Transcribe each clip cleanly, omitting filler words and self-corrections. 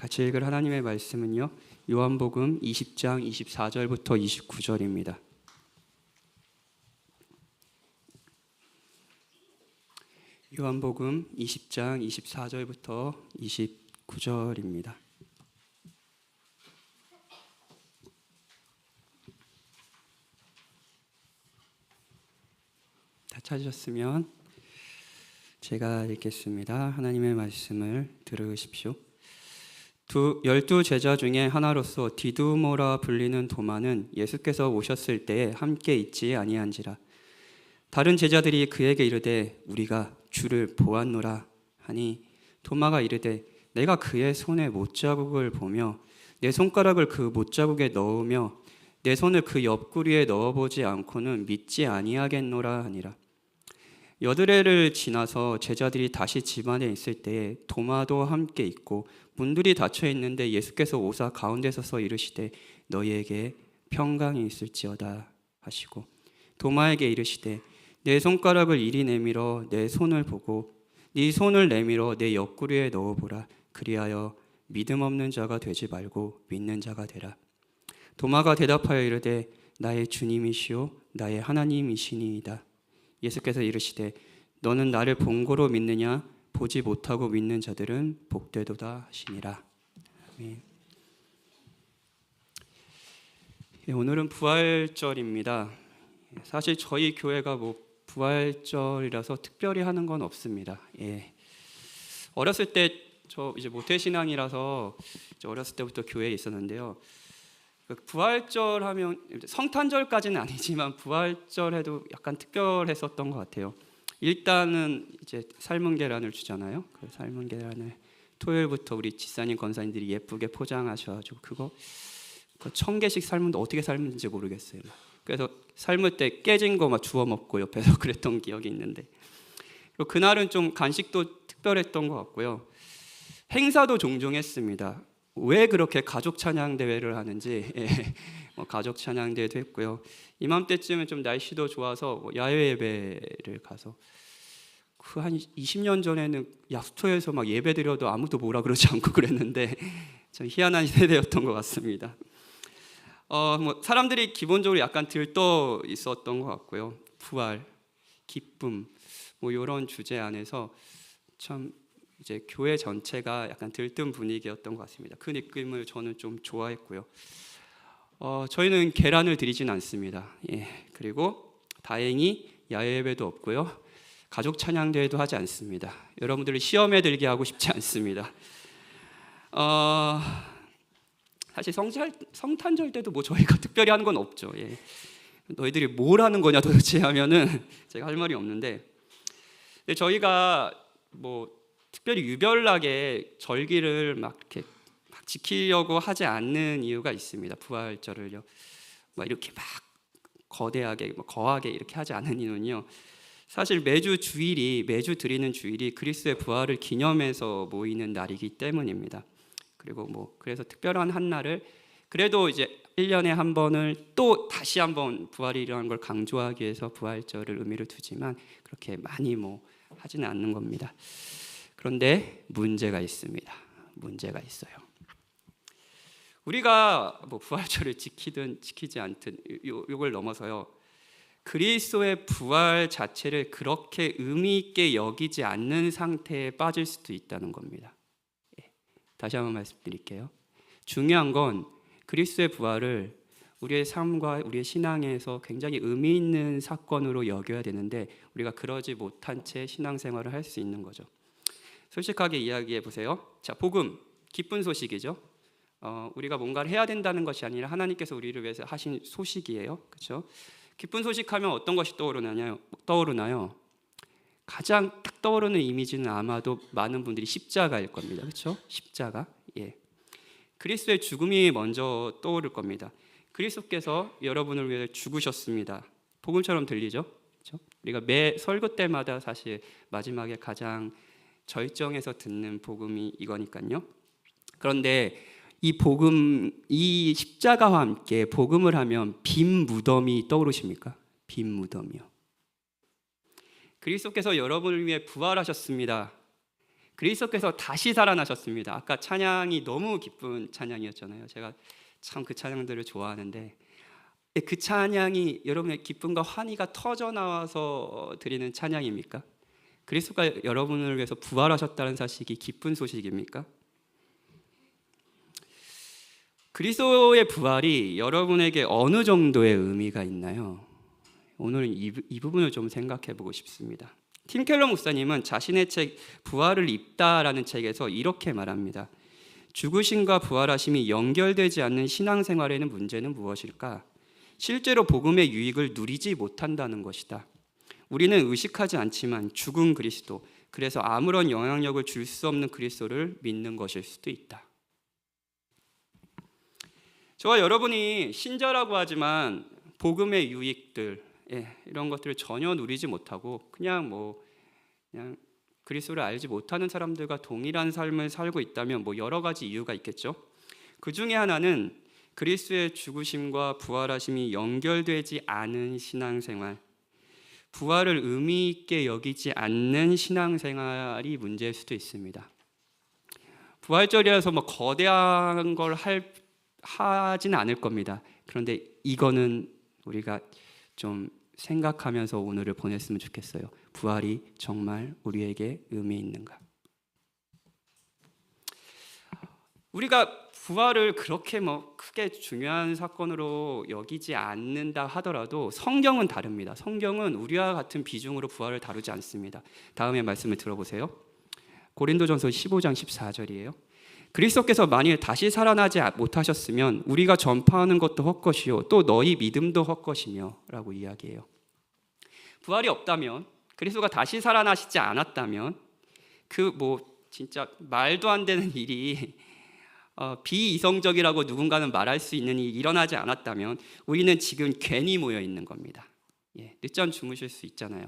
같이 읽을 하나님의 말씀은요, 요한복음 20장 24절부터 29절입니다. 요한복음 20장 24절부터 29절입니다. 다 찾으셨으면 제가 읽겠습니다. 하나님의 말씀을 들으십시오. 12 제자 중에 하나로서 디두모라 불리는 도마는 예수께서 오셨을 때에 함께 있지 아니한지라. 다른 제자들이 그에게 이르되 우리가 주를 보았노라 하니 도마가 이르되 내가 그의 손에 못자국을 보며 내 손가락을 그 못자국에 넣으며 내 손을 그 옆구리에 넣어보지 않고는 믿지 아니하겠노라 하니라. 여드레를 지나서 제자들이 다시 집 안에 있을 때에 도마도 함께 있고 문들이 닫혀 있는데 예수께서 오사 가운데 서서 이르시되 너희에게 평강이 있을지어다 하시고 도마에게 이르시되 내 손가락을 이리 내밀어 내 손을 보고 네 손을 내밀어 내 옆구리에 넣어보라. 그리하여 믿음 없는 자가 되지 말고 믿는 자가 되라. 도마가 대답하여 이르되 나의 주님이시오 나의 하나님이시니이다. 예수께서 이르시되 너는 나를 본고로 믿느냐? 보지 못하고 믿는 자들은 복되도다 하시니라. 아멘. 오늘은 부활절입니다. 사실 저희 교회가 부활절이라서 특별히 하는 건 없습니다. 어렸을 때 저 이제 모태신앙이라서 어렸을 때부터 교회에 있었는데요. 부활절 하면 성탄절까지는 아니지만 부활절 해도 약간 특별했었던 것 같아요. 일단은 이제 삶은 계란을 주잖아요. 그 삶은 계란을 토요일부터 우리 집사님 권사님들이 예쁘게 포장하셔가지고 그거 1000개씩 삶는데 어떻게 삶는지 모르겠어요. 그래서 삶을 때 깨진 거 막 주워 먹고 옆에서 그랬던 기억이 있는데, 그리고 그날은 좀 간식도 특별했던 것 같고요. 행사도 종종 했습니다. 왜 그렇게 가족 찬양 대회를 하는지 가족 찬양 대회도 했고요. 이맘때쯤은 좀 날씨도 좋아서 야외 예배를 가서 그 한 20년 전에는 약수터에서 막 예배 드려도 아무도 뭐라 그러지 않고 그랬는데 참 희한한 세대였던 것 같습니다. 사람들이 기본적으로 약간 들떠 있었던 것 같고요. 부활, 기쁨 이런 주제 안에서 참 이제 교회 전체가 약간 들뜬 분위기였던 것 같습니다. 그 느낌을 저는 좀 좋아했고요. 저희는 계란을 드리진 않습니다. 그리고 다행히 야외 예배도 없고요. 가족 찬양대회도 하지 않습니다. 여러분들을 시험에 들게 하고 싶지 않습니다. 사실 성탄절 때도 저희가 특별히 하는 건 없죠. 너희들이 뭘 하는 거냐 도대체 하면은 제가 할 말이 없는데, 근데 저희가 특별히 유별나게 절기를 막 이렇게 막 지키려고 하지 않는 이유가 있습니다. 부활절을요, 이렇게 막 거대하게, 거하게 이렇게 하지 않는 이유는요. 사실 매주 드리는 주일이 그리스도의 부활을 기념해서 모이는 날이기 때문입니다. 그리고 그래서 특별한 한 날을 그래도 이제 1년에 한 번을 또 다시 한번 부활이 일어난 걸 강조하기 위해서 부활절을 의미를 두지만 그렇게 많이 하지는 않는 겁니다. 그런데 문제가 있습니다. 문제가 있어요. 우리가 부활절을 지키든 지키지 않든 이걸 넘어서요, 그리스도의 부활 자체를 그렇게 의미 있게 여기지 않는 상태에 빠질 수도 있다는 겁니다. 다시 한번 말씀드릴게요. 중요한 건 그리스도의 부활을 우리의 삶과 우리의 신앙에서 굉장히 의미 있는 사건으로 여겨야 되는데 우리가 그러지 못한 채 신앙생활을 할 수 있는 거죠. 솔직하게 이야기해 보세요. 자, 복음, 기쁜 소식이죠. 우리가 뭔가를 해야 된다는 것이 아니라 하나님께서 우리를 위해서 하신 소식이에요. 그렇죠? 기쁜 소식하면 어떤 것이 떠오르나요? 가장 딱 떠오르는 이미지는 아마도 많은 분들이 십자가일 겁니다. 그렇죠? 십자가. 그리스도의 죽음이 먼저 떠오를 겁니다. 그리스도께서 여러분을 위해 죽으셨습니다. 복음처럼 들리죠? 그렇죠? 우리가 매 설교 때마다 사실 마지막에 가장 절정에서 듣는 복음이 이거니까요. 그런데 이 십자가와 함께 복음을 하면 빈 무덤이 떠오르십니까? 빈 무덤이요. 그리스도께서 여러분을 위해 부활하셨습니다. 그리스도께서 다시 살아나셨습니다. 아까 찬양이 너무 기쁜 찬양이었잖아요. 제가 참 그 찬양들을 좋아하는데, 그 찬양이 여러분의 기쁨과 환희가 터져 나와서 드리는 찬양입니까? 그리스도가 여러분을 위해서 부활하셨다는 사실이 기쁜 소식입니까? 그리스도의 부활이 여러분에게 어느 정도의 의미가 있나요? 오늘은 이 부분을 좀 생각해 보고 싶습니다. 팀 켈러 목사님은 자신의 책 부활을 입다라는 책에서 이렇게 말합니다. 죽으심과 부활하심이 연결되지 않는 신앙생활에는 문제는 무엇일까? 실제로 복음의 유익을 누리지 못한다는 것이다. 우리는 의식하지 않지만 죽은 그리스도, 그래서 아무런 영향력을 줄 수 없는 그리스도를 믿는 것일 수도 있다. 저와 여러분이 신자라고 하지만 복음의 유익들, 이런 것들을 전혀 누리지 못하고 그냥 그리스도를 알지 못하는 사람들과 동일한 삶을 살고 있다면 여러 가지 이유가 있겠죠. 그 중에 하나는 그리스도의 죽으심과 부활하심이 연결되지 않은 신앙생활, 부활을 의미 있게 여기지 않는 신앙생활이 문제일 수도 있습니다. 부활절이라서 거대한 걸 하진 않을 겁니다. 그런데 이거는 우리가 좀 생각하면서 오늘을 보냈으면 좋겠어요. 부활이 정말 우리에게 의미 있는가? 우리가 부활을 그렇게 크게 중요한 사건으로 여기지 않는다 하더라도 성경은 다릅니다. 성경은 우리와 같은 비중으로 부활을 다루지 않습니다. 다음에 말씀을 들어보세요. 고린도전서 15장 14절이에요. 그리스도께서 만일 다시 살아나지 못하셨으면 우리가 전파하는 것도 헛것이요 또 너희 믿음도 헛것이며 라고 이야기해요. 부활이 없다면, 그리스도가 다시 살아나시지 않았다면 진짜 말도 안 되는 일이 비이성적이라고 누군가는 말할 수 있는 일이 일어나지 않았다면 우리는 지금 괜히 모여 있는 겁니다. 늦잠 주무실 수 있잖아요.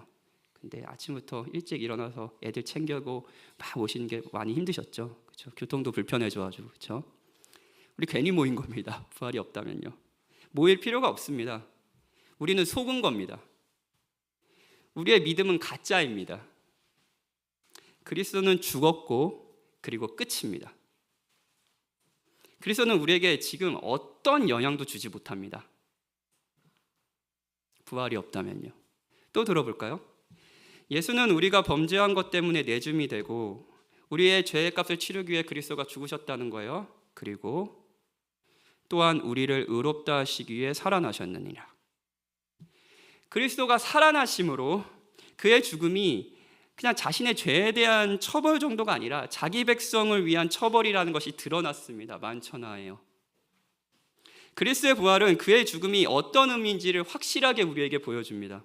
근데 아침부터 일찍 일어나서 애들 챙겨고 막 오시는 게 많이 힘드셨죠. 그렇죠? 교통도 불편해져가지고, 그렇죠? 우리 괜히 모인 겁니다. 부활이 없다면요. 모일 필요가 없습니다. 우리는 속은 겁니다. 우리의 믿음은 가짜입니다. 그리스도는 죽었고 그리고 끝입니다. 그리스도는 우리에게 지금 어떤 영향도 주지 못합니다. 부활이 없다면요. 또 들어볼까요? 예수는 우리가 범죄한 것 때문에 내줌이 되고 우리의 죄의 값을 치르기 위해 그리스도가 죽으셨다는 거예요. 그리고 또한 우리를 의롭다 하시기 위해 살아나셨느니라. 그리스도가 살아나심으로 그의 죽음이 그냥 자신의 죄에 대한 처벌 정도가 아니라 자기 백성을 위한 처벌이라는 것이 드러났습니다. 만천하에요. 그리스도의 부활은 그의 죽음이 어떤 의미인지를 확실하게 우리에게 보여줍니다.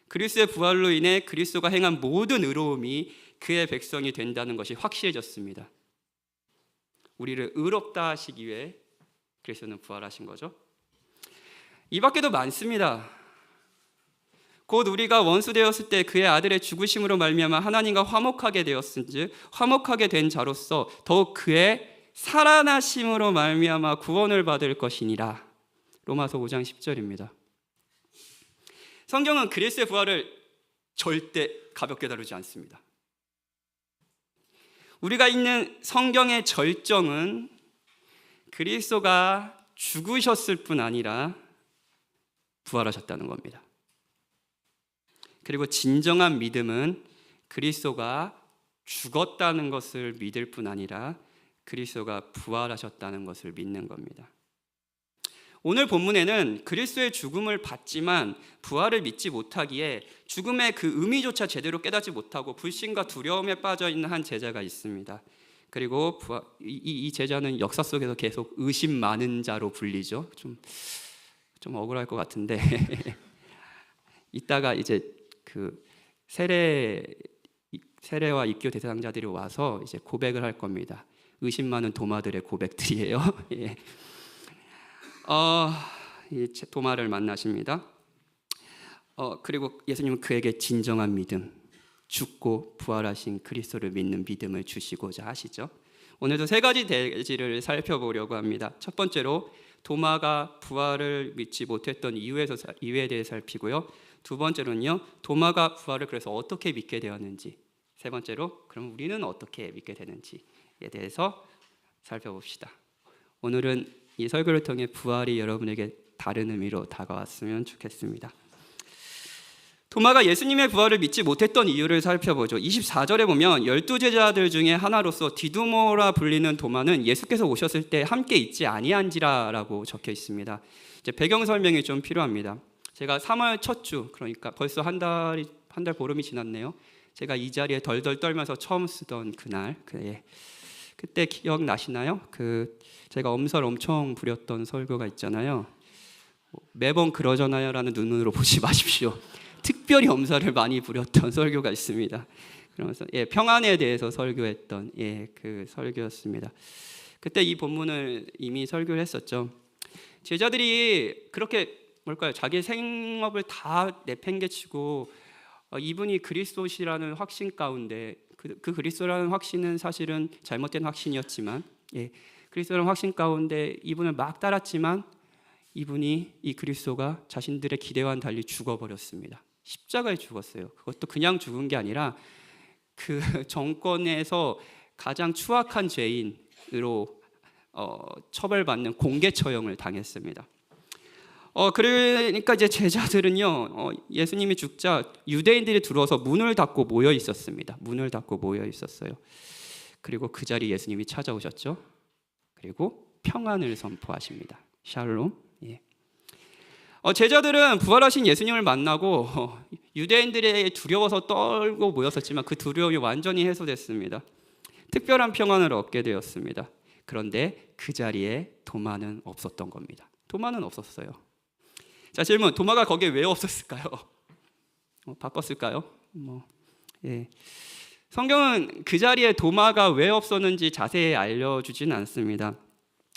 그리스도의 부활로 인해 그리스도가 행한 모든 의로움이 그의 백성이 된다는 것이 확실해졌습니다. 우리를 의롭다 하시기 위해 그리스도는 부활하신 거죠. 이 밖에도 많습니다. 곧 우리가 원수 되었을 때 그의 아들의 죽으심으로 말미암아 하나님과 화목하게 되었은즉 화목하게 된 자로서 더욱 그의 살아나심으로 말미암아 구원을 받을 것이니라. 로마서 5장 10절입니다. 성경은 그리스도의 부활을 절대 가볍게 다루지 않습니다. 우리가 읽는 성경의 절정은 그리스도가 죽으셨을 뿐 아니라 부활하셨다는 겁니다. 그리고 진정한 믿음은 그리스도가 죽었다는 것을 믿을 뿐 아니라 그리스도가 부활하셨다는 것을 믿는 겁니다. 오늘 본문에는 그리스도의 죽음을 받지만 부활을 믿지 못하기에 죽음의 그 의미조차 제대로 깨닫지 못하고 불신과 두려움에 빠져 있는 한 제자가 있습니다. 그리고 이 제자는 역사 속에서 계속 의심 많은 자로 불리죠. 좀 억울할 것 같은데 이따가 이제 그 세례와 입교 대상자들이 와서 이제 고백을 할 겁니다. 의심 많은 도마들의 고백들이에요. 예. 이 도마를 만나십니다. 그리고 예수님은 그에게 진정한 믿음, 죽고 부활하신 그리스도를 믿는 믿음을 주시고자 하시죠. 오늘도 세 가지 대지를 살펴보려고 합니다. 첫 번째로 도마가 부활을 믿지 못했던 이유에 대해 살피고요. 두 번째로는요, 도마가 부활을 그래서 어떻게 믿게 되었는지 세 번째로 그럼 우리는 어떻게 믿게 되는지에 대해서 살펴봅시다. 오늘은 이 설교를 통해 부활이 여러분에게 다른 의미로 다가왔으면 좋겠습니다. 도마가 예수님의 부활을 믿지 못했던 이유를 살펴보죠. 24절에 보면 12제자들 중에 하나로서 디두모라 불리는 도마는 예수께서 오셨을 때 함께 있지 아니한지라라고 적혀 있습니다. 이제 배경 설명이 좀 필요합니다. 제가 3월 첫 주, 그러니까 벌써 한 달 보름이 지났네요. 제가 이 자리에 덜덜 떨면서 처음 쓰던 그날, 그때 기억나시나요? 제가 엄살 엄청 부렸던 설교가 있잖아요. 매번 그러잖아요라는 눈으로 보지 마십시오. 특별히 엄살을 많이 부렸던 설교가 있습니다. 그러면서 평안에 대해서 설교했던 그 설교였습니다. 그때 이 본문을 이미 설교를 했었죠. 제자들이 그렇게 자기 생업을 다 내팽개치고 이분이 그리스도시라는 확신 가운데 그 그리스도라는 확신은 사실은 잘못된 확신이었지만 그리스도라는 확신 가운데 이분을 막 따랐지만 이 그리스도가 자신들의 기대와는 달리 죽어버렸습니다. 십자가에 죽었어요. 그것도 그냥 죽은 게 아니라 그 정권에서 가장 추악한 죄인으로 처벌받는 공개 처형을 당했습니다. 그러니까 이제 제자들은요, 예수님이 죽자 유대인들이 들어와서 문을 닫고 모여 있었습니다. 문을 닫고 모여 있었어요. 그리고 그 자리에 예수님이 찾아오셨죠. 그리고 평안을 선포하십니다. 샬롬. 제자들은 부활하신 예수님을 만나고 유대인들에게 두려워서 떨고 모였었지만 그 두려움이 완전히 해소됐습니다. 특별한 평안을 얻게 되었습니다. 그런데 그 자리에 도마는 없었던 겁니다. 도마는 없었어요. 자, 질문, 도마가 거기에 왜 없었을까요? 바꿨을까요? 성경은 그 자리에 도마가 왜 없었는지 자세히 알려주진 않습니다.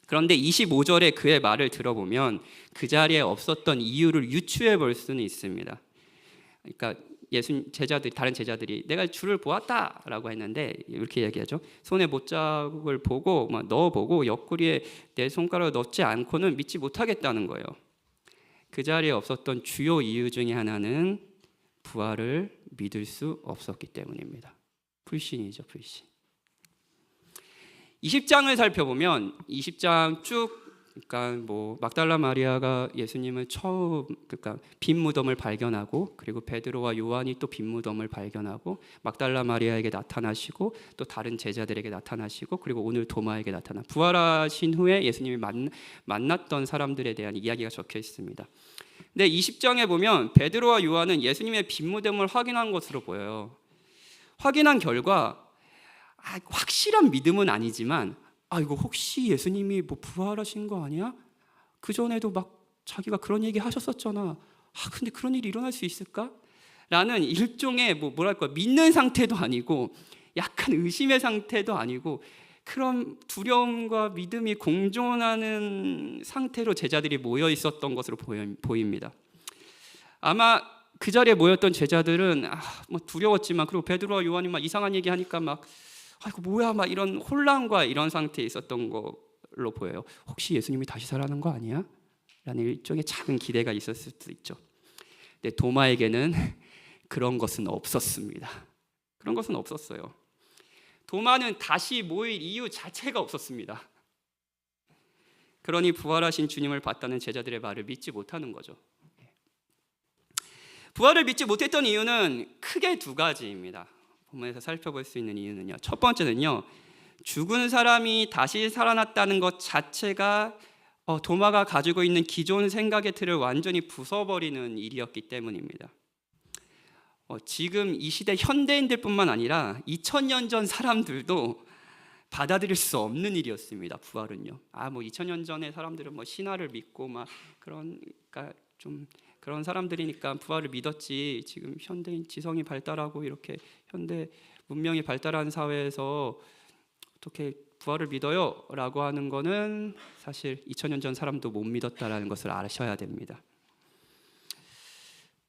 그런데 25절에 그의 말을 들어보면 그 자리에 없었던 이유를 유추해 볼 수는 있습니다. 그러니까 다른 제자들이 내가 주를 보았다라고 했는데 이렇게 얘기하죠. 손에 못자국을 보고 넣어보고 옆구리에 내 손가락을 넣지 않고는 믿지 못하겠다는 거예요. 그 자리에 없었던 주요 이유 중에 하나는 부활을 믿을 수 없었기 때문입니다. 불신이죠, 불신. 20장을 살펴보면 20장 쭉 그러니까 막달라 마리아가 예수님을 처음 빈 무덤을 발견하고 그리고 베드로와 요한이 또 빈 무덤을 발견하고 막달라 마리아에게 나타나시고 또 다른 제자들에게 나타나시고 그리고 오늘 도마에게 부활하신 후에 예수님이 만났던 사람들에 대한 이야기가 적혀 있습니다. 근데 20장에 보면 베드로와 요한은 예수님의 빈 무덤을 확인한 것으로 보여요. 확인한 결과 확실한 믿음은 아니지만 이거 혹시 예수님이 부활하신 거 아니야? 그 전에도 자기가 그런 얘기 하셨었잖아. 근데 그런 일이 일어날 수 있을까? 라는 일종의 믿는 상태도 아니고 약간 의심의 상태도 아니고 그런 두려움과 믿음이 공존하는 상태로 제자들이 모여 있었던 것으로 보입니다. 아마 그 자리에 모였던 제자들은 두려웠지만 그리고 베드로와 요한이 이상한 얘기 하니까 이거 뭐야 이런 혼란과 이런 상태에 있었던 걸로 보여요. 혹시 예수님이 다시 살아나는 거 아니야? 라는 일종의 작은 기대가 있었을 수도 있죠. 근데 도마에게는 그런 것은 없었습니다. 그런 것은 없었어요. 도마는 다시 모일 이유 자체가 없었습니다. 그러니 부활하신 주님을 봤다는 제자들의 말을 믿지 못하는 거죠. 부활을 믿지 못했던 이유는 크게 두 가지입니다. 본문에서 살펴볼 수 있는 이유는요. 첫 번째는요. 죽은 사람이 다시 살아났다는 것 자체가 도마가 가지고 있는 기존 생각의 틀을 완전히 부숴버리는 일이었기 때문입니다. 지금 이 시대 현대인들뿐만 아니라 2000년 전 사람들도 받아들일 수 없는 일이었습니다. 부활은요. 2000년 전의 사람들은 신화를 믿고 그러니까 좀 그런 사람들이니까 부활을 믿었지. 지금 현대인 지성이 발달하고 이렇게 현대 문명이 발달한 사회에서 어떻게 부활을 믿어요? 라고 하는 거는 사실 2000년 전 사람도 못 믿었다라는 것을 아셔야 됩니다.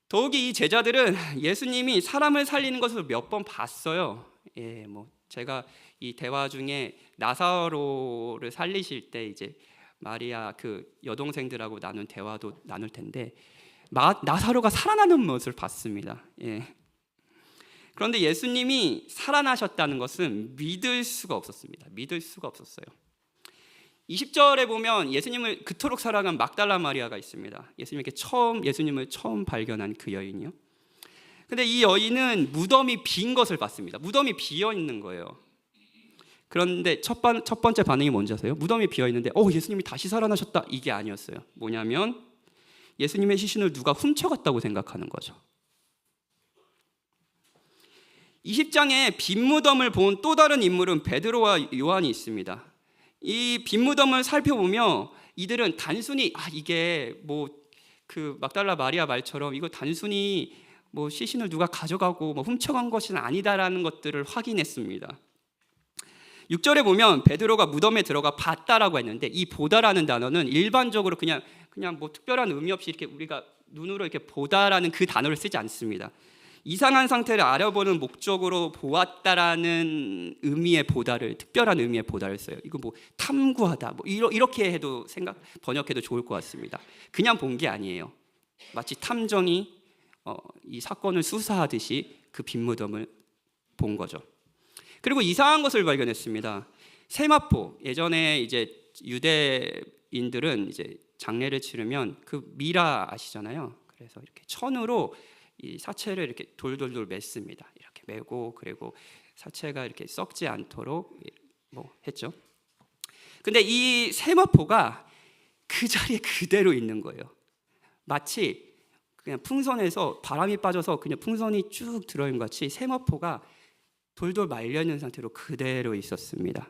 더욱이 이 제자들은 예수님이 사람을 살리는 것을 몇 번 봤어요. 제가 이 대화 중에 나사로를 살리실 때 이제 마리아 그 여동생들하고 나눈 대화도 나눌 텐데 나사로가 살아나는 것을 봤습니다. 그런데 예수님이 살아나셨다는 것은 믿을 수가 없었습니다. 믿을 수가 없었어요. 20절에 보면 예수님을 그토록 사랑한 막달라 마리아가 있습니다. 예수님을 처음 발견한 그 여인이요. 근데 이 여인은 무덤이 빈 것을 봤습니다. 무덤이 비어 있는 거예요. 그런데 첫 번째 반응이 뭔지 아세요? 무덤이 비어 있는데 예수님이 다시 살아나셨다, 이게 아니었어요. 뭐냐면 예수님의 시신을 누가 훔쳐갔다고 생각하는 거죠. 20장에 빈 무덤을 본 또 다른 인물은 베드로와 요한이 있습니다. 이 빈 무덤을 살펴보며 이들은 단순히 이게 그 막달라 마리아 말처럼 이거 단순히 시신을 누가 가져가고 훔쳐간 것은 아니다라는 것들을 확인했습니다. 6절에 보면 베드로가 무덤에 들어가 봤다라고 했는데, 이 보다라는 단어는 일반적으로 그냥 특별한 의미 없이 이렇게 우리가 눈으로 이렇게 보다라는 그 단어를 쓰지 않습니다. 이상한 상태를 알아보는 목적으로 보았다라는 의미의 보다를, 특별한 의미의 보다를 써요. 이거 탐구하다 이렇게 해도 번역해도 좋을 것 같습니다. 그냥 본 게 아니에요. 마치 탐정이 이 사건을 수사하듯이 그 빈 무덤을 본 거죠. 그리고 이상한 것을 발견했습니다. 세마포, 예전에 이제 유대인들은 이제 장례를 치르면 그 미라 아시잖아요. 그래서 이렇게 천으로 이 사체를 이렇게 돌돌돌 맸습니다. 이렇게 매고, 그리고 사체가 이렇게 썩지 않도록 했죠. 근데 이 세마포가 그 자리에 그대로 있는 거예요. 마치 그냥 풍선에서 바람이 빠져서 그냥 풍선이 쭉 들어있는 것 같이 세마포가 돌돌 말려있는 상태로 그대로 있었습니다.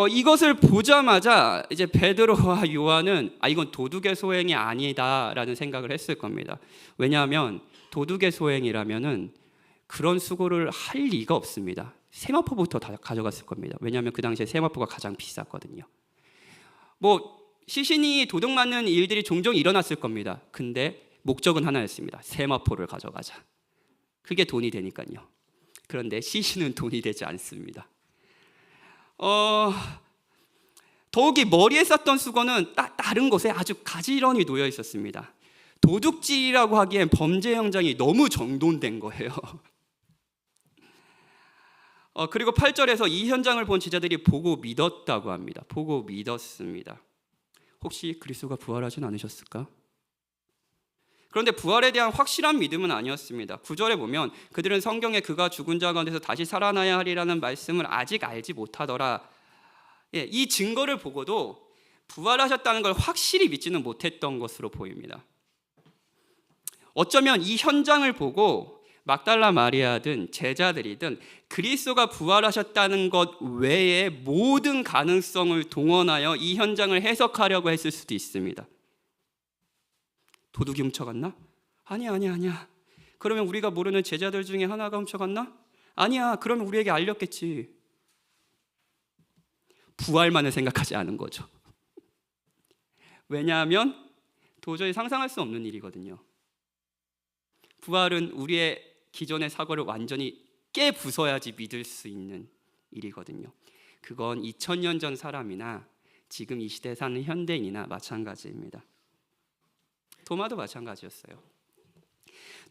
이것을 보자마자 이제 베드로와 요한은 이건 도둑의 소행이 아니다라는 생각을 했을 겁니다. 왜냐하면 도둑의 소행이라면은 그런 수고를 할 리가 없습니다. 세마포부터 다 가져갔을 겁니다. 왜냐하면 그 당시에 세마포가 가장 비쌌거든요. 시신이 도둑 맞는 일들이 종종 일어났을 겁니다. 근데 목적은 하나였습니다. 세마포를 가져가자. 그게 돈이 되니까요. 그런데 시신은 돈이 되지 않습니다. 더욱이 머리에 쌌던 수건은 다른 곳에 아주 가지런히 놓여 있었습니다. 도둑질이라고 하기엔 범죄 현장이 너무 정돈된 거예요. 그리고 8절에서 이 현장을 본 제자들이 보고 믿었다고 합니다. 보고 믿었습니다. 혹시 그리스도가 부활하진 않으셨을까? 그런데 부활에 대한 확실한 믿음은 아니었습니다. 9절에 보면 그들은 성경에 그가 죽은 자 가운데서 다시 살아나야 하리라는 말씀을 아직 알지 못하더라. 이 증거를 보고도 부활하셨다는 걸 확실히 믿지는 못했던 것으로 보입니다. 어쩌면 이 현장을 보고 막달라 마리아든 제자들이든 그리스도가 부활하셨다는 것 외에 모든 가능성을 동원하여 이 현장을 해석하려고 했을 수도 있습니다. 도둑이 훔쳐갔나? 아니야. 그러면 우리가 모르는 제자들 중에 하나가 훔쳐갔나? 아니야. 그러면 우리에게 알렸겠지. 부활만을 생각하지 않은 거죠. 왜냐하면 도저히 상상할 수 없는 일이거든요. 부활은 우리의 기존의 사고를 완전히 깨부숴야지 믿을 수 있는 일이거든요. 그건 2000년 전 사람이나 지금 이 시대에 사는 현대인이나 마찬가지입니다. 도마도 마찬가지였어요.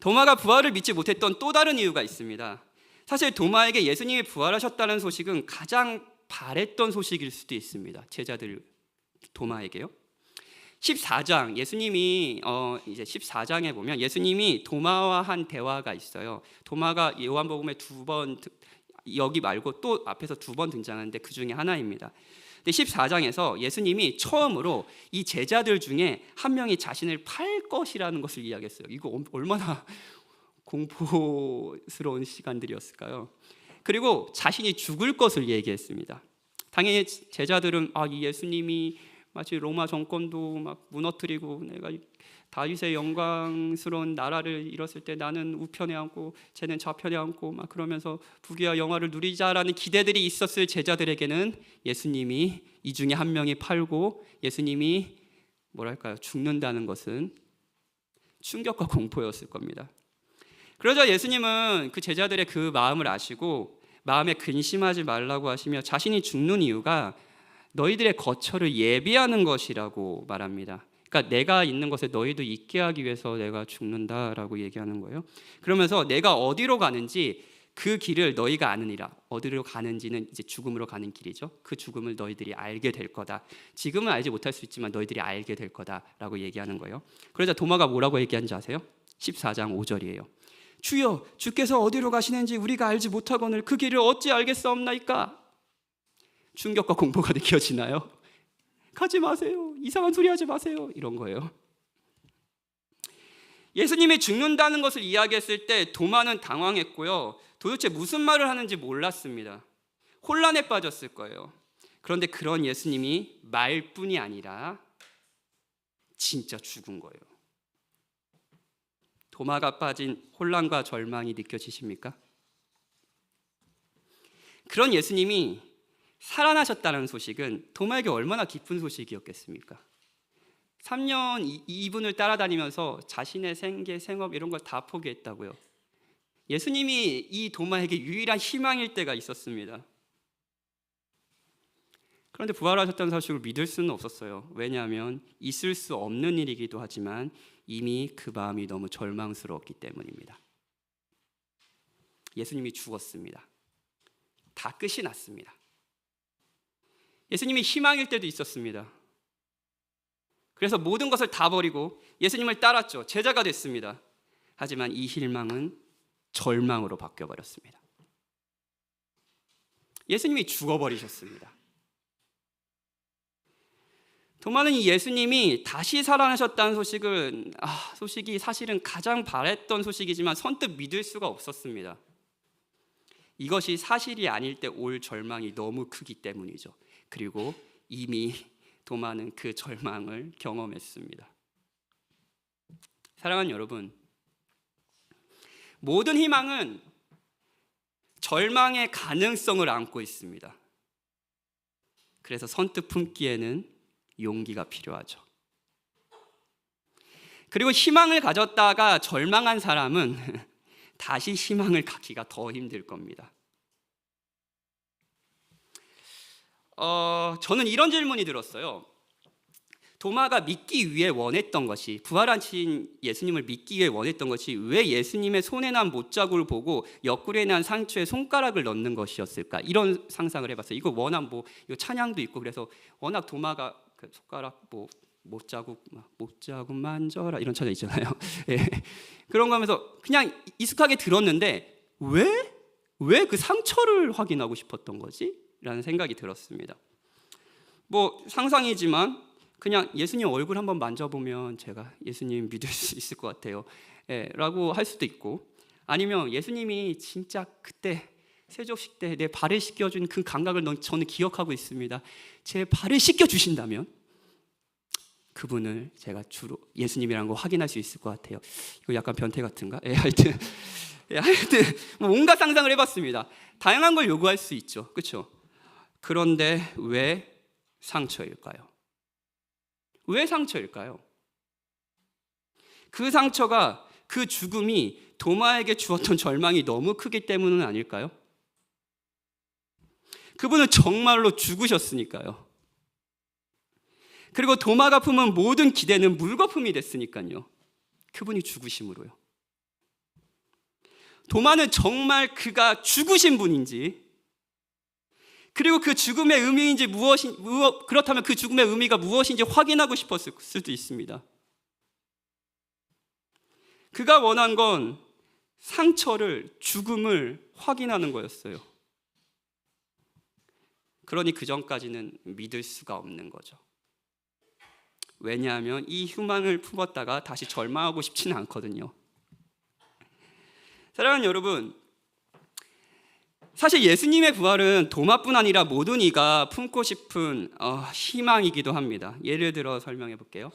도마가 부활을 믿지 못했던 또 다른 이유가 있습니다. 사실 도마에게 예수님이 부활하셨다는 소식은 가장 바랬던 소식일 수도 있습니다. 제자들 도마에게요. 14장 예수님이 이제 14장에 보면 예수님이 도마와 한 대화가 있어요. 도마가 요한복음에 2번, 여기 말고 또 앞에서 2번 등장하는데 그 중에 하나입니다. 근데 14장에서 예수님이 처음으로 이 제자들 중에 한 명이 자신을 팔 것이라는 것을 이야기했어요. 이거 얼마나 공포스러운 시간들이었을까요? 그리고 자신이 죽을 것을 얘기했습니다. 당연히 제자들은 이 예수님이 마치 로마 정권도 막 무너뜨리고 내가 다윗의 영광스러운 나라를 이뤘을 때 나는 우편에 앉고 쟤는 좌편에 앉고 막 그러면서 부귀와 영화를 누리자라는 기대들이 있었을 제자들에게는 예수님이 이 중에 한 명이 팔고 예수님이 죽는다는 것은 충격과 공포였을 겁니다. 그러자 예수님은 그 제자들의 그 마음을 아시고 마음에 근심하지 말라고 하시며 자신이 죽는 이유가 너희들의 거처를 예비하는 것이라고 말합니다. 그러니까 내가 있는 것에 너희도 있게 하기 위해서 내가 죽는다라고 얘기하는 거예요. 그러면서 내가 어디로 가는지 그 길을 너희가 아느니라. 어디로 가는지는 이제 죽음으로 가는 길이죠. 그 죽음을 너희들이 알게 될 거다. 지금은 알지 못할 수 있지만 너희들이 알게 될 거다라고 얘기하는 거예요. 그러자 도마가 뭐라고 얘기하는지 아세요? 14장 5절이에요. 주여, 주께서 어디로 가시는지 우리가 알지 못하거늘 그 길을 어찌 알겠사옵나이까? 충격과 공포가 느껴지나요? 가지 마세요. 이상한 소리 하지 마세요. 이런 거예요. 예수님이 죽는다는 것을 이야기했을 때 도마는 당황했고요. 도대체 무슨 말을 하는지 몰랐습니다. 혼란에 빠졌을 거예요. 그런데 그런 예수님이 말뿐이 아니라 진짜 죽은 거예요. 도마가 빠진 혼란과 절망이 느껴지십니까? 그런 예수님이 살아나셨다는 소식은 도마에게 얼마나 기쁜 소식이었겠습니까? 3년 이분을 따라다니면서 자신의 생계, 생업 이런 걸 다 포기했다고요. 예수님이 이 도마에게 유일한 희망일 때가 있었습니다. 그런데 부활하셨다는 사실을 믿을 수는 없었어요. 왜냐하면 있을 수 없는 일이기도 하지만 이미 그 마음이 너무 절망스러웠기 때문입니다. 예수님이 죽었습니다. 다 끝이 났습니다. 예수님이 희망일 때도 있었습니다. 그래서 모든 것을 다 버리고 예수님을 따랐죠. 제자가 됐습니다. 하지만 이 희망은 절망으로 바뀌어버렸습니다. 예수님이 죽어버리셨습니다. 도마는 이 예수님이 다시 살아나셨다는 소식이 사실은 가장 바랬던 소식이지만 선뜻 믿을 수가 없었습니다. 이것이 사실이 아닐 때 올 절망이 너무 크기 때문이죠. 그리고 이미 도마는 그 절망을 경험했습니다. 사랑하는 여러분, 모든 희망은 절망의 가능성을 안고 있습니다. 그래서 선뜻 품기에는 용기가 필요하죠. 그리고 희망을 가졌다가 절망한 사람은 다시 희망을 갖기가 더 힘들 겁니다. 저는 이런 질문이 들었어요. 도마가 믿기 위해 원했던 것이, 부활하신 예수님을 믿기 위해 원했던 것이 왜 예수님의 손에 난 못자국을 보고 옆구리에 난 상처에 손가락을 넣는 것이었을까? 이런 상상을 해봤어요. 이거 워낙 이거 찬양도 있고 그래서 워낙 도마가 그 손가락 못자국 만져라 이런 찬양 있잖아요. 예. 그런 거 하면서 그냥 익숙하게 들었는데 왜 그 상처를 확인하고 싶었던 거지? 라는 생각이 들었습니다. 상상이지만 그냥 예수님 얼굴 한번 만져보면 제가 예수님 믿을 수 있을 것 같아요. 라고 할 수도 있고, 아니면 예수님이 진짜 그때 세족식 때 내 발을 씻겨준 그 감각을 저는 기억하고 있습니다. 제 발을 씻겨주신다면 그분을 제가 주로 예수님이라는 거 확인할 수 있을 것 같아요. 이거 약간 변태 같은가? 하여튼 온갖 상상을 해봤습니다. 다양한 걸 요구할 수 있죠. 그렇죠? 그런데 왜 상처일까요? 왜 상처일까요? 그 상처가, 그 죽음이 도마에게 주었던 절망이 너무 크기 때문은 아닐까요? 그분은 정말로 죽으셨으니까요. 그리고 도마가 품은 모든 기대는 물거품이 됐으니까요. 그분이 죽으심으로요. 도마는 정말 그가 죽으신 분인지, 그리고 그 죽음의 의미인지 그렇다면 그 죽음의 의미가 무엇인지 확인하고 싶었을 수도 있습니다. 그가 원한 건 상처를, 죽음을 확인하는 거였어요. 그러니 그 전까지는 믿을 수가 없는 거죠. 왜냐하면 이 희망을 품었다가 다시 절망하고 싶지는 않거든요. 사랑하는 여러분, 사실 예수님의 부활은 도마뿐 아니라 모든 이가 품고 싶은 희망이기도 합니다. 예를 들어 설명해 볼게요.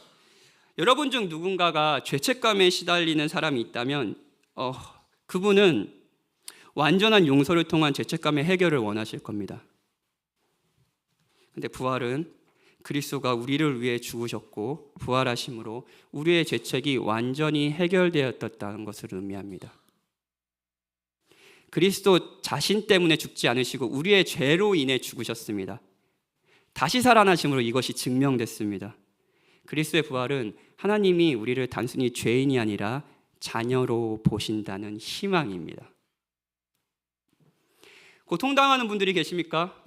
여러분 중 누군가가 죄책감에 시달리는 사람이 있다면 그분은 완전한 용서를 통한 죄책감의 해결을 원하실 겁니다. 근데 부활은 그리스도가 우리를 위해 죽으셨고 부활하심으로 우리의 죄책이 완전히 해결되었다는 것을 의미합니다. 그리스도 자신 때문에 죽지 않으시고 우리의 죄로 인해 죽으셨습니다. 다시 살아나심으로 이것이 증명됐습니다. 그리스도의 부활은 하나님이 우리를 단순히 죄인이 아니라 자녀로 보신다는 희망입니다. 고통당하는 분들이 계십니까?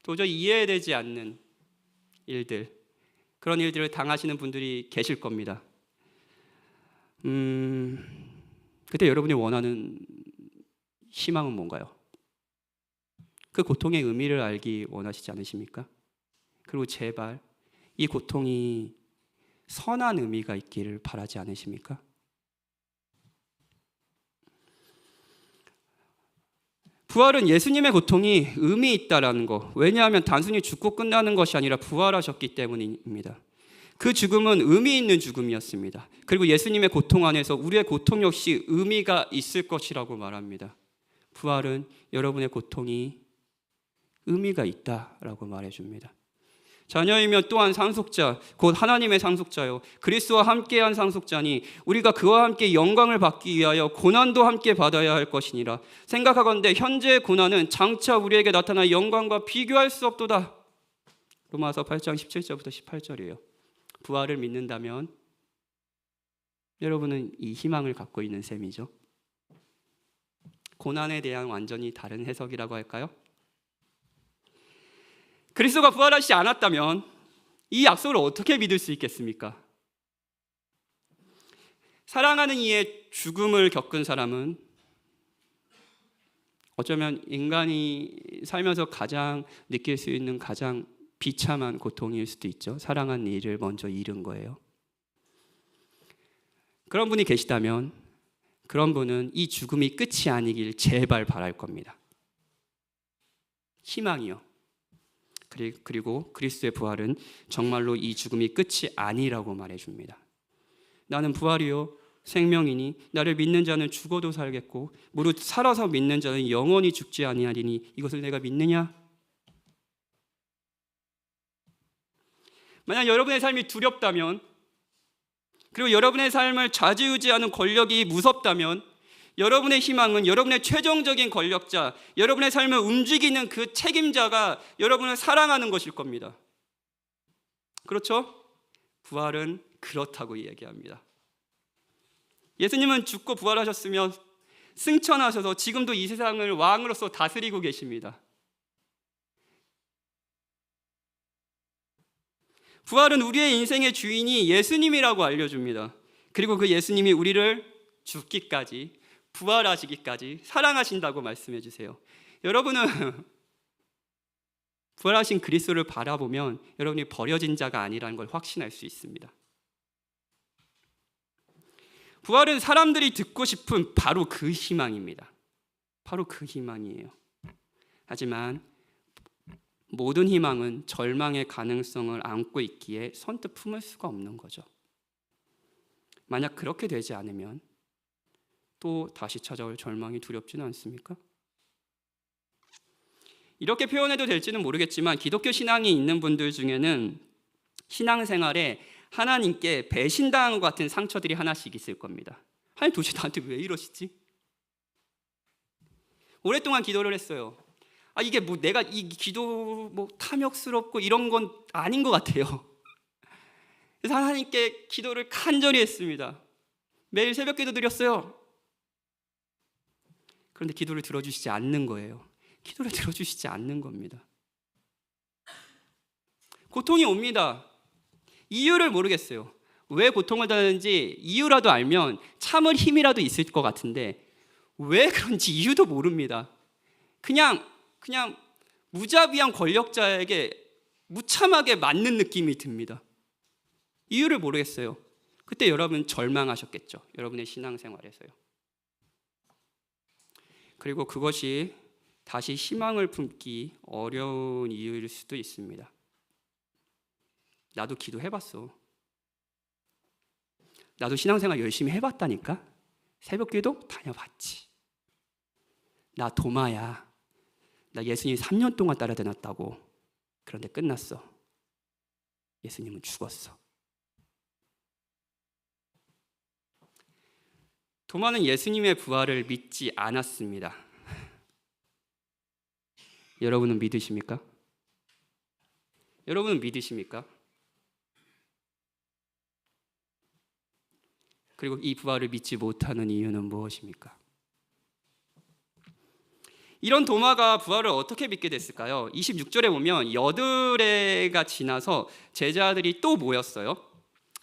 도저히 이해되지 않는 일들, 그런 일들을 당하시는 분들이 계실 겁니다. 그때 여러분이 원하는 희망은 뭔가요? 그 고통의 의미를 알기 원하시지 않으십니까? 그리고 제발 이 고통이 선한 의미가 있기를 바라지 않으십니까? 부활은 예수님의 고통이 의미 있다라는 거, 왜냐하면 단순히 죽고 끝나는 것이 아니라 부활하셨기 때문입니다. 그 죽음은 의미 있는 죽음이었습니다. 그리고 예수님의 고통 안에서 우리의 고통 역시 의미가 있을 것이라고 말합니다. 부활은 여러분의 고통이 의미가 있다라고 말해줍니다. 자녀이면 또한 상속자, 곧 하나님의 상속자요, 그리스도와 함께한 상속자니 우리가 그와 함께 영광을 받기 위하여 고난도 함께 받아야 할 것이니라. 생각하건대 현재의 고난은 장차 우리에게 나타날 영광과 비교할 수 없도다. 로마서 8장 17절부터 18절이에요. 부활을 믿는다면 여러분은 이 희망을 갖고 있는 셈이죠. 고난에 대한 완전히 다른 해석이라고 할까요? 그리스도가 부활하시지 않았다면 이 약속을 어떻게 믿을 수 있겠습니까? 사랑하는 이의 죽음을 겪은 사람은 어쩌면 인간이 살면서 가장 느낄 수 있는 가장 비참한 고통일 수도 있죠. 사랑하는 이를 먼저 잃은 거예요. 그런 분이 계시다면 그런 분은 이 죽음이 끝이 아니길 제발 바랄 겁니다. 희망이요. 그리고 그리스도의 부활은 정말로 이 죽음이 끝이 아니라고 말해줍니다. 나는 부활이요 생명이니 나를 믿는 자는 죽어도 살겠고 무릇 살아서 믿는 자는 영원히 죽지 아니하리니 이것을 내가 믿느냐? 만약 여러분의 삶이 두렵다면, 그리고 여러분의 삶을 좌지우지하는 권력이 무섭다면, 여러분의 희망은 여러분의 최종적인 권력자, 여러분의 삶을 움직이는 그 책임자가 여러분을 사랑하는 것일 겁니다. 그렇죠? 부활은 그렇다고 이야기합니다. 예수님은 죽고 부활하셨으며 승천하셔서 지금도 이 세상을 왕으로서 다스리고 계십니다. 부활은 우리의 인생의 주인이 예수님이라고 알려줍니다. 그리고 그 예수님이 우리를 죽기까지, 부활하시기까지 사랑하신다고 말씀해 주세요. 여러분은 부활하신 그리스도를 바라보면 여러분이 버려진 자가 아니라는 걸 확신할 수 있습니다. 부활은 사람들이 듣고 싶은 바로 그 희망입니다. 바로 그 희망이에요. 하지만 모든 희망은 절망의 가능성을 안고 있기에 선뜻 품을 수가 없는 거죠. 만약 그렇게 되지 않으면 또 다시 찾아올 절망이 두렵지는 않습니까? 이렇게 표현해도 될지는 모르겠지만 기독교 신앙이 있는 분들 중에는 신앙생활에 하나님께 배신당한 것 같은 상처들이 하나씩 있을 겁니다. 하나님 도대체 나한테 왜 이러시지? 오랫동안 기도를 했어요. 이게 뭐 내가 이 기도 뭐 탐욕스럽고 이런 건 아닌 것 같아요. 그래서 하나님께 기도를 간절히 했습니다. 매일 새벽 기도 드렸어요. 그런데 기도를 들어주시지 않는 거예요. 기도를 들어주시지 않는 겁니다. 고통이 옵니다. 이유를 모르겠어요. 왜 고통을 당하는지 이유라도 알면 참을 힘이라도 있을 것 같은데 왜 그런지 이유도 모릅니다. 그냥 무자비한 권력자에게 무참하게 맞는 느낌이 듭니다. 이유를 모르겠어요. 그때 여러분 절망하셨겠죠. 여러분의 신앙생활에서요. 그리고 그것이 다시 희망을 품기 어려운 이유일 수도 있습니다. 나도 기도해봤어. 나도 신앙생활 열심히 해봤다니까. 새벽기도 다녀봤지. 나 도마야. 나 예수님 3년 동안 따라다녔다고. 그런데 끝났어. 예수님은 죽었어. 도마는 예수님의 부활을 믿지 않았습니다. 여러분은 믿으십니까? 여러분은 믿으십니까? 그리고 이 부활을 믿지 못하는 이유는 무엇입니까? 이런 도마가 부활을 어떻게 믿게 됐을까요? 26절에 보면 여드레가 지나서 제자들이 또 모였어요.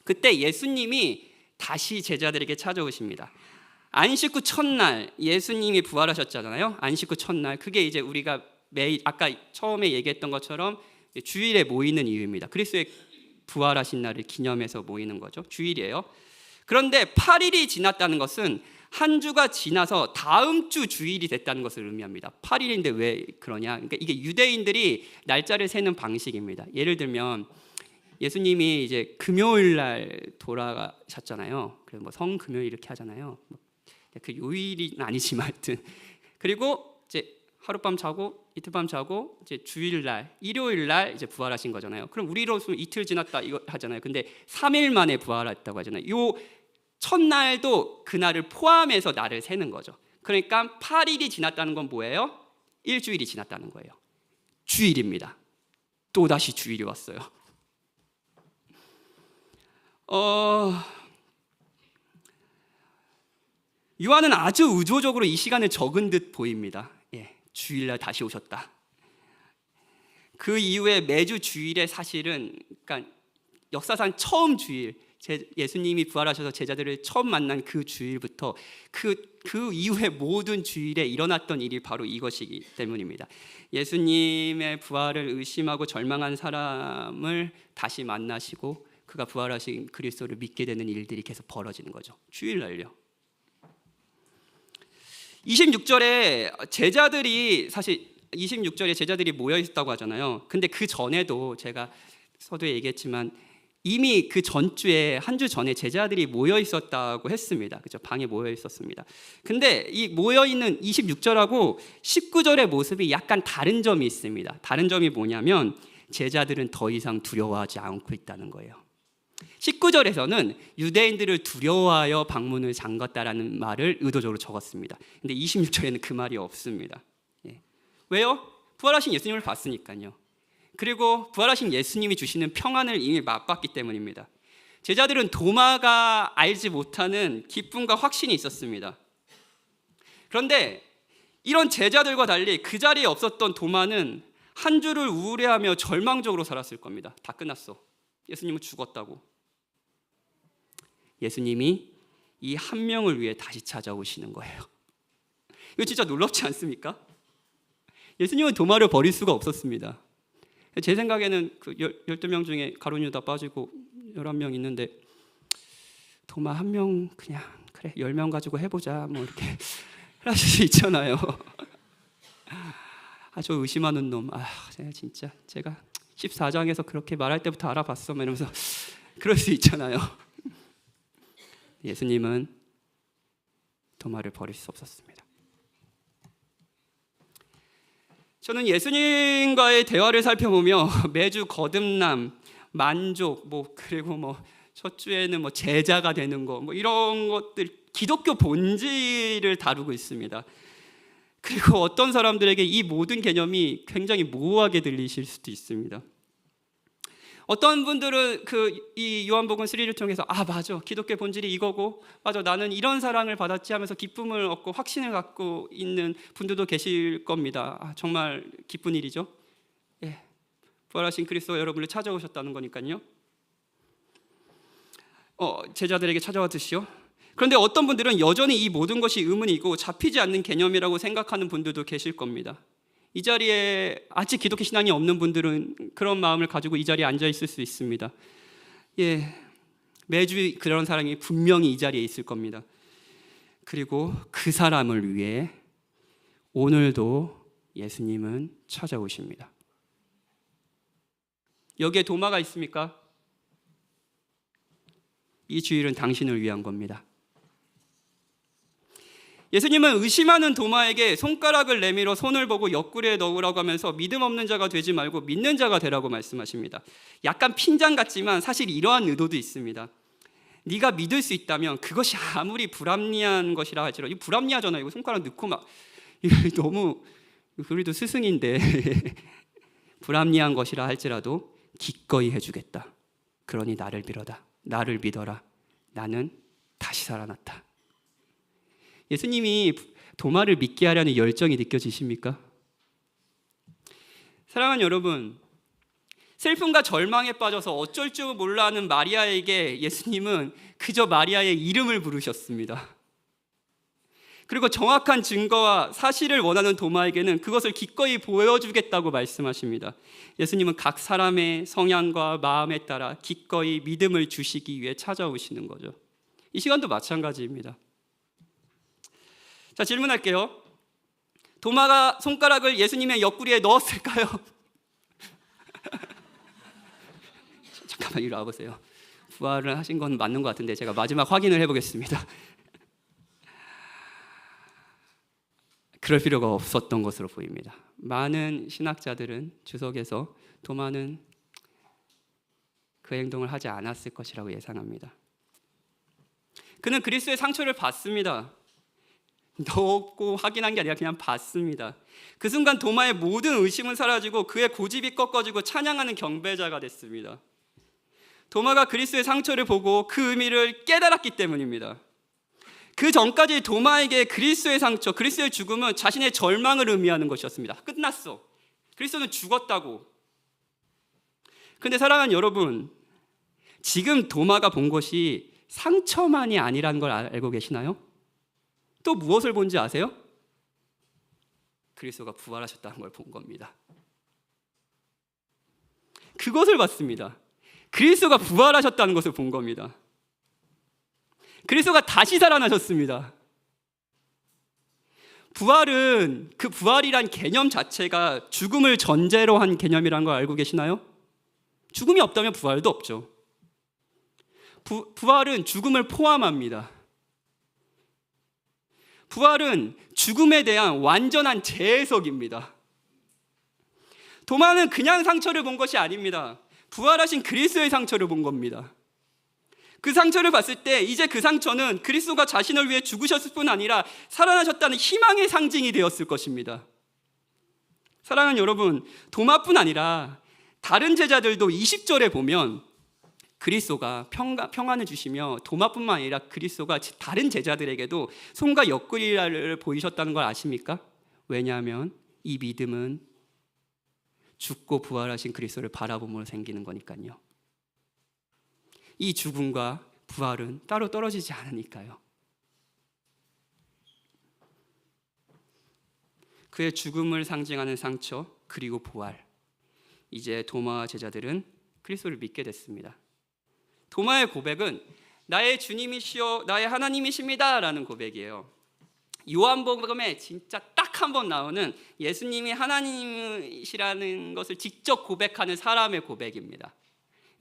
그때 예수님이 다시 제자들에게 찾아오십니다. 안식 후 첫날 예수님이 부활하셨잖아요. 안식 후 첫날, 그게 이제 우리가 매일 아까 처음에 얘기했던 것처럼 주일에 모이는 이유입니다. 그리스도의 부활하신 날을 기념해서 모이는 거죠. 주일이에요. 그런데 8일이 지났다는 것은 한 주가 지나서 다음 주 주일이 됐다는 것을 의미합니다. 8일인데 왜 그러냐? 그러니까 이게 유대인들이 날짜를 세는 방식입니다. 예를 들면 예수님이 이제 금요일 날 돌아가셨잖아요. 그래서 뭐 성금요일 이렇게 하잖아요. 그 요일이 아니지만 하여튼, 그리고 이제 하룻밤 자고 이틀밤 자고 이제 주일날 일요일 날 이제 부활하신 거잖아요. 그럼 우리로서는 이틀 지났다 이거 하잖아요. 근데 3일 만에 부활했다고 하잖아요. 요 첫날도 그날을 포함해서 날을 세는 거죠. 그러니까 8일이 지났다는 건 뭐예요? 일주일이 지났다는 거예요. 주일입니다. 또다시 주일이 왔어요. 요한은 아주 의도적으로 이 시간을 적은 듯 보입니다. 주일날 다시 오셨다. 그 이후에 매주 주일에 사실은 그러니까 역사상 처음 주일, 예수님이 부활하셔서 제자들을 처음 만난 그 주일부터 그 이후에 모든 주일에 일어났던 일이 바로 이것이기 때문입니다. 예수님의 부활을 의심하고 절망한 사람을 다시 만나시고 그가 부활하신 그리스도를 믿게 되는 일들이 계속 벌어지는 거죠. 주일날요. 26절에 제자들이 사실 26절에 제자들이 모여 있었다고 하잖아요. 근데 그 전에도 제가 서두에 얘기했지만 이미 그 전주에 한 주 전에 제자들이 모여 있었다고 했습니다. 그죠? 방에 모여 있었습니다. 근데 이 모여 있는 26절하고 19절의 모습이 약간 다른 점이 있습니다. 다른 점이 뭐냐면 제자들은 더 이상 두려워하지 않고 있다는 거예요. 19절에서는 유대인들을 두려워하여 방문을 잠갔다라는 말을 의도적으로 적었습니다. 근데 26절에는 그 말이 없습니다. 왜요? 부활하신 예수님을 봤으니까요. 그리고 부활하신 예수님이 주시는 평안을 이미 맛봤기 때문입니다. 제자들은 도마가 알지 못하는 기쁨과 확신이 있었습니다. 그런데 이런 제자들과 달리 그 자리에 없었던 도마는 한 주를 우울해하며 절망적으로 살았을 겁니다. 다 끝났어. 예수님은 죽었다고. 예수님이 이 한 명을 위해 다시 찾아오시는 거예요. 이거 진짜 놀랍지 않습니까? 예수님은 도마를 버릴 수가 없었습니다. 제 생각에는 그 12명 중에 가룟 유다 빠지고 11명 있는데 도마 한 명 그냥 그래 10명 가지고 해보자 뭐 이렇게 하실 수 있잖아요. 저 의심하는 놈, 진짜 제가 14장에서 그렇게 말할 때부터 알아봤어 이러면서 그럴 수 있잖아요. 예수님은 도마를 버릴 수 없었습니다. 저는 예수님과의 대화를 살펴보며 매주 거듭남, 만족, 그리고 첫 주에는 제자가 되는 거, 이런 것들 기독교 본질을 다루고 있습니다. 그리고 어떤 사람들에게 이 모든 개념이 굉장히 모호하게 들리실 수도 있습니다. 어떤 분들은 이 요한복음 3를 통해서 맞아, 기독교 본질이 이거고, 맞아, 나는 이런 사랑을 받았지 하면서 기쁨을 얻고 확신을 갖고 있는 분들도 계실 겁니다. 정말 기쁜 일이죠. 부활하신 그리스도 여러분을 찾아오셨다는 거니까요. 제자들에게 찾아와 드시오. 그런데 어떤 분들은 여전히 이 모든 것이 의문이고 잡히지 않는 개념이라고 생각하는 분들도 계실 겁니다. 이 자리에 아직 기독교 신앙이 없는 분들은 그런 마음을 가지고 이 자리에 앉아 있을 수 있습니다. 매주 그런 사람이 분명히 이 자리에 있을 겁니다. 그리고 그 사람을 위해 오늘도 예수님은 찾아오십니다. 여기에 도마가 있습니까? 이 주일은 당신을 위한 겁니다. 예수님은 의심하는 도마에게 손가락을 내밀어 손을 보고 옆구리에 넣으라고 하면서 믿음 없는 자가 되지 말고 믿는 자가 되라고 말씀하십니다. 약간 핀잔 같지만 사실 이러한 의도도 있습니다. 네가 믿을 수 있다면 그것이 아무리 불합리한 것이라 할지라도, 이거 불합리하잖아요. 이거 손가락 넣고 이거 너무, 우리도 스승인데 불합리한 것이라 할지라도 기꺼이 해주겠다. 그러니 나를 믿어라. 나는 다시 살아났다. 예수님이 도마를 믿게 하려는 열정이 느껴지십니까? 사랑하는 여러분, 슬픔과 절망에 빠져서 어쩔 줄 몰라 하는 마리아에게 예수님은 그저 마리아의 이름을 부르셨습니다. 그리고 정확한 증거와 사실을 원하는 도마에게는 그것을 기꺼이 보여주겠다고 말씀하십니다. 예수님은 각 사람의 성향과 마음에 따라 기꺼이 믿음을 주시기 위해 찾아오시는 거죠. 이 시간도 마찬가지입니다. 자, 질문할게요. 도마가 손가락을 예수님의 옆구리에 넣었을까요? 잠깐만 이리 와보세요. 부활을 하신 건 맞는 것 같은데 제가 마지막 확인을 해보겠습니다. 그럴 필요가 없었던 것으로 보입니다. 많은 신학자들은 주석에서 도마는 그 행동을 하지 않았을 것이라고 예상합니다. 그는 그리스도의 상처를 봤습니다. 넣었고 확인한 게 아니라 그냥 봤습니다. 그 순간 도마의 모든 의심은 사라지고 그의 고집이 꺾어지고 찬양하는 경배자가 됐습니다. 도마가 그리스도의 상처를 보고 그 의미를 깨달았기 때문입니다. 그 전까지 도마에게 그리스도의 상처, 그리스도의 죽음은 자신의 절망을 의미하는 것이었습니다. 끝났어. 그리스도는 죽었다고. 그런데 사랑하는 여러분, 지금 도마가 본 것이 상처만이 아니라는 걸 알고 계시나요? 또 무엇을 본지 아세요? 그리스도가 부활하셨다는 걸 본 겁니다. 그것을 봤습니다. 그리스도가 부활하셨다는 것을 본 겁니다. 그리스도가 다시 살아나셨습니다. 부활은, 그 부활이란 개념 자체가 죽음을 전제로 한 개념이라는 걸 알고 계시나요? 죽음이 없다면 부활도 없죠. 부활은 죽음을 포함합니다. 부활은 죽음에 대한 완전한 재해석입니다. 도마는 그냥 상처를 본 것이 아닙니다. 부활하신 그리스도의 상처를 본 겁니다. 그 상처를 봤을 때 이제 그 상처는 그리스도가 자신을 위해 죽으셨을 뿐 아니라 살아나셨다는 희망의 상징이 되었을 것입니다. 사랑하는 여러분, 도마뿐 아니라 다른 제자들도 20절에 보면 그리스도가 평안을 주시며 도마뿐만 아니라 그리스도가 다른 제자들에게도 손과 옆구리를 보이셨다는 걸 아십니까? 왜냐하면 이 믿음은 죽고 부활하신 그리스도를 바라봄으로 생기는 거니까요. 이 죽음과 부활은 따로 떨어지지 않으니까요. 그의 죽음을 상징하는 상처 그리고 부활, 이제 도마와 제자들은 그리스도를 믿게 됐습니다. 도마의 고백은 나의 주님이시여 나의 하나님이십니다 라는 고백이에요. 요한복음에 진짜 딱 한 번 나오는 예수님이 하나님이시라는 것을 직접 고백하는 사람의 고백입니다.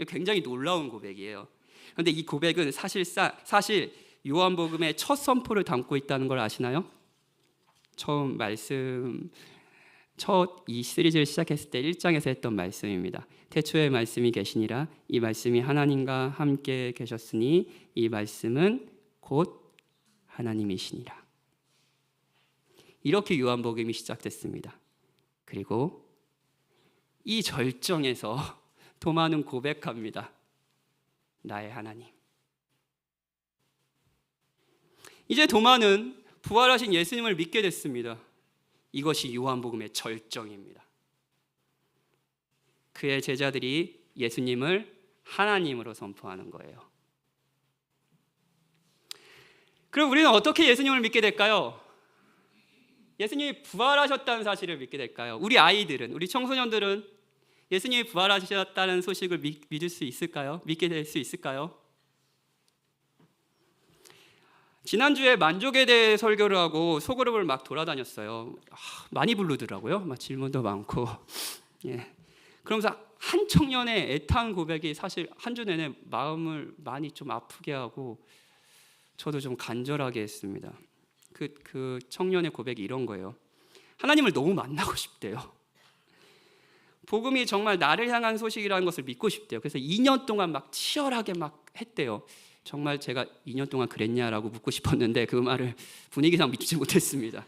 굉장히 놀라운 고백이에요. 그런데 이 고백은 사실 요한복음의 첫 선포를 담고 있다는 걸 아시나요? 첫 이 시리즈를 시작했을 때 1장에서 했던 말씀입니다. 태초에 말씀이 계시니라 이 말씀이 하나님과 함께 계셨으니 이 말씀은 곧 하나님이시니라. 이렇게 요한복음이 시작됐습니다. 그리고 이 절정에서 도마는 고백합니다. 나의 하나님. 이제 도마는 부활하신 예수님을 믿게 됐습니다. 이것이 요한복음의 절정입니다. 그의 제자들이 예수님을 하나님으로 선포하는 거예요. 그럼 우리는 어떻게 예수님을 믿게 될까요? 예수님이 부활하셨다는 사실을 믿게 될까요? 우리 아이들은, 우리 청소년들은 예수님이 부활하셨다는 소식을 믿을 수 있을까요? 믿게 될 수 있을까요? 지난주에 만족에 대해 설교를 하고 소그룹을 막 돌아다녔어요. 많이 부르더라고요. 막 질문도 많고. 예. 그러면서 한 청년의 애타한 고백이 사실 한 주 내내 마음을 많이 좀 아프게 하고 저도 좀 간절하게 했습니다. 그 청년의 고백이 이런 거예요. 하나님을 너무 만나고 싶대요. 복음이 정말 나를 향한 소식이라는 것을 믿고 싶대요. 그래서 2년 동안 막 치열하게 막 했대요. 정말 제가 2년 동안 그랬냐라고 묻고 싶었는데 그 말을 분위기상 믿지 못했습니다.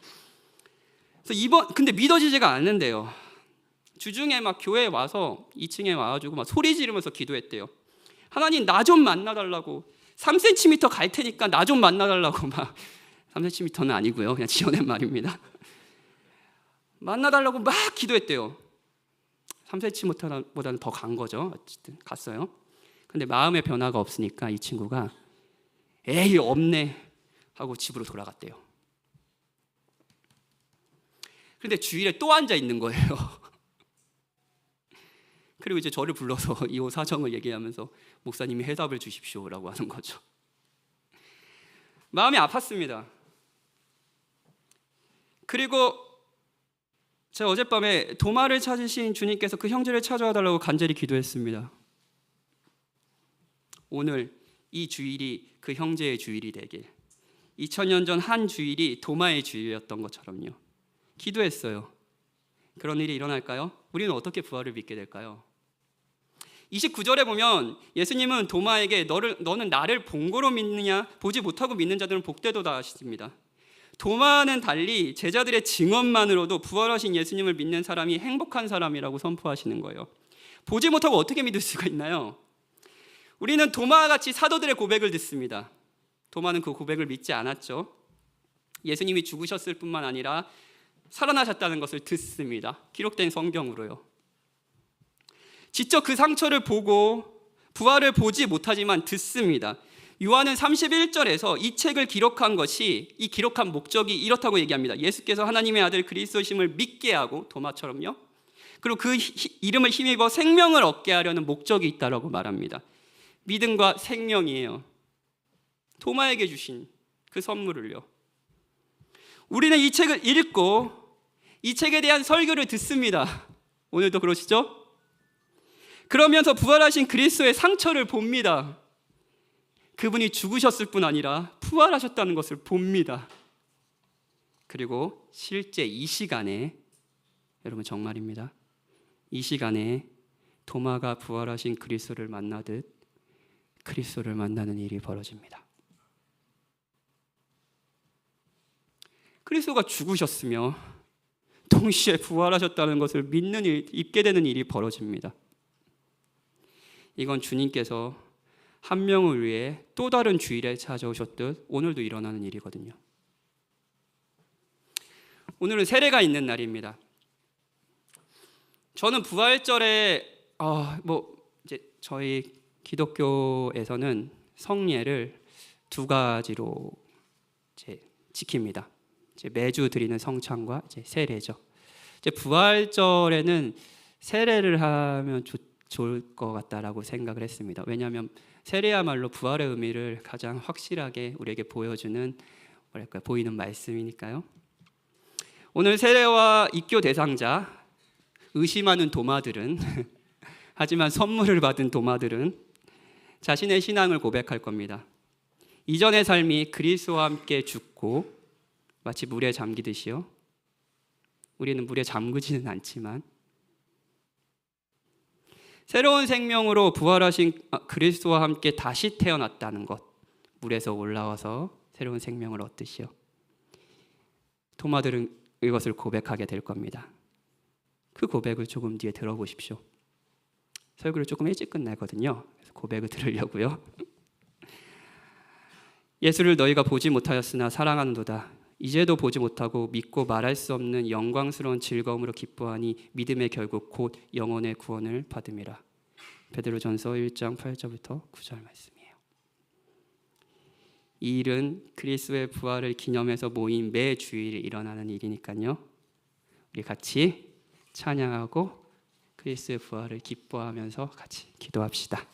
그래서 근데 믿어지지가 않는데요. 주중에 막 교회에 와서 2층에 와가지고 막 소리 지르면서 기도했대요. 하나님 나 좀 만나달라고. 3cm 갈 테니까 나 좀 만나달라고 막 3cm는 아니고요. 그냥 지어낸 말입니다. 만나달라고 막 기도했대요. 3cm보다는 더 간 거죠. 어쨌든 갔어요. 근데 마음의 변화가 없으니까 이 친구가 에이 없네 하고 집으로 돌아갔대요. 근데 주일에 또 앉아 있는 거예요. 그리고 이제 저를 불러서 이 사정을 얘기하면서 목사님이 해답을 주십시오라고 하는 거죠. 마음이 아팠습니다. 그리고 제가 어젯밤에 도마를 찾으신 주님께서 그 형제를 찾아와 달라고 간절히 기도했습니다. 오늘 이 주일이 그 형제의 주일이 되길, 2000년 전 한 주일이 도마의 주일이었던 것처럼요. 기도했어요. 그런 일이 일어날까요? 우리는 어떻게 부활을 믿게 될까요? 29절에 보면 예수님은 도마에게 너는 나를 본 거로 믿느냐? 보지 못하고 믿는 자들은 복되도다 하십니다. 도마는 달리 제자들의 증언만으로도 부활하신 예수님을 믿는 사람이 행복한 사람이라고 선포하시는 거예요. 보지 못하고 어떻게 믿을 수가 있나요? 우리는 도마와 같이 사도들의 고백을 듣습니다. 도마는 그 고백을 믿지 않았죠. 예수님이 죽으셨을 뿐만 아니라 살아나셨다는 것을 듣습니다. 기록된 성경으로요. 직접 그 상처를 보고 부활을 보지 못하지만 듣습니다. 요한은 31절에서 이 책을 기록한 것이, 이 기록한 목적이 이렇다고 얘기합니다. 예수께서 하나님의 아들 그리스도심을 믿게 하고, 도마처럼요. 그리고 그 이름을 힘입어 생명을 얻게 하려는 목적이 있다라고 말합니다. 믿음과 생명이에요. 도마에게 주신 그 선물을요. 우리는 이 책을 읽고 이 책에 대한 설교를 듣습니다. 오늘도 그러시죠? 그러면서 부활하신 그리스도의 상처를 봅니다. 그분이 죽으셨을 뿐 아니라 부활하셨다는 것을 봅니다. 그리고 실제 이 시간에, 여러분 정말입니다, 이 시간에 도마가 부활하신 그리스도를 만나듯 그리스도를 만나는 일이 벌어집니다. 그리스도가 죽으셨으며 동시에 부활하셨다는 것을 믿게 되는 일이 벌어집니다. 이건 주님께서 한 명을 위해 또 다른 주일에 찾아오셨듯 오늘도 일어나는 일이거든요. 오늘은 세례가 있는 날입니다. 저는 부활절에 이제 저희 기독교에서는 성례를 두 가지로 이제 지킵니다. 이제 매주 드리는 성찬과 이제 세례죠. 이제 부활절에는 세례를 하면 좋을 것 같다라고 생각을 했습니다. 왜냐하면 세례야말로 부활의 의미를 가장 확실하게 우리에게 보여주는, 보이는 말씀이니까요. 오늘 세례와 입교 대상자, 의심하는 도마들은 하지만 선물을 받은 도마들은 자신의 신앙을 고백할 겁니다. 이전의 삶이 그리스도와 함께 죽고 마치 물에 잠기듯이요. 우리는 물에 잠그지는 않지만 새로운 생명으로 부활하신 그리스도와 함께 다시 태어났다는 것, 물에서 올라와서 새로운 생명을 얻듯이요. 도마들은 이것을 고백하게 될 겁니다. 그 고백을 조금 뒤에 들어보십시오. 설교를 조금 일찍 끝나거든요. 그래서 고백을 들으려고요. 예수를 너희가 보지 못하였으나 사랑하는도다. 이제도 보지 못하고 믿고 말할 수 없는 영광스러운 즐거움으로 기뻐하니 믿음의 결국 곧 영혼의 구원을 받음이라. 베드로전서 1장 8절부터 9절 말씀이에요. 이 일은 그리스도의 부활을 기념해서 모인 매 주일에 일어나는 일이니까요. 우리 같이 찬양하고 그리스도의 부활을 기뻐하면서 같이 기도합시다.